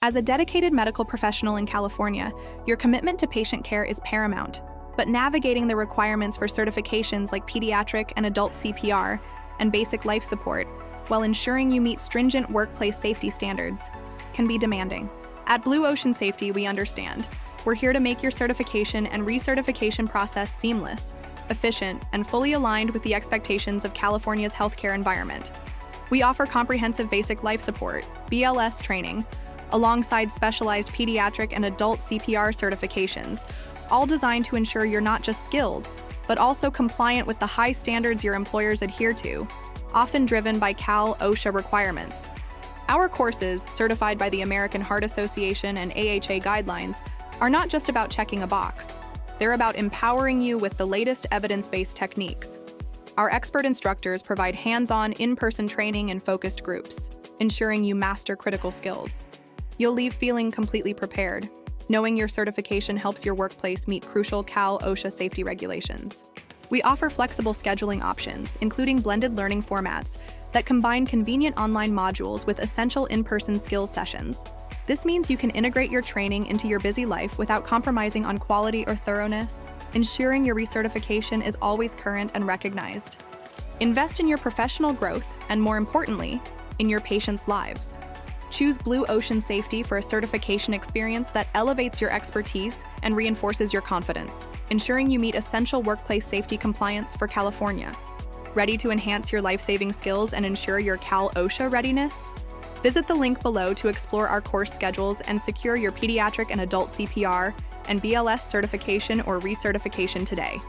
As a dedicated medical professional in California, your commitment to patient care is paramount, but navigating the requirements for certifications like pediatric and adult CPR and basic life support, while ensuring you meet stringent workplace safety standards, can be demanding. At Blue Ocean Safety, we understand. We're here to make your certification and recertification process seamless, efficient, and fully aligned with the expectations of California's healthcare environment. We offer comprehensive basic life support, BLS training, alongside specialized pediatric and adult CPR certifications, all designed to ensure you're not just skilled, but also compliant with the high standards your employers adhere to, often driven by OSHA requirements. Our courses, certified by the American Heart Association and AHA guidelines, are not just about checking a box. They're about empowering you with the latest evidence-based techniques. Our expert instructors provide hands-on, in-person training in focused groups, ensuring you master critical skills. You'll leave feeling completely prepared, knowing your certification helps your workplace meet crucial OSHA safety regulations. We offer flexible scheduling options, including blended learning formats that combine convenient online modules with essential in-person skills sessions. This means you can integrate your training into your busy life without compromising on quality or thoroughness, ensuring your recertification is always current and recognized. Invest in your professional growth and, more importantly, in your patients' lives. Choose Blue Ocean Safety for a certification experience that elevates your expertise and reinforces your confidence, ensuring you meet essential workplace safety compliance for California. Ready to enhance your life-saving skills and ensure your OSHA readiness? Visit the link below to explore our course schedules and secure your pediatric and adult CPR and BLS certification or recertification today.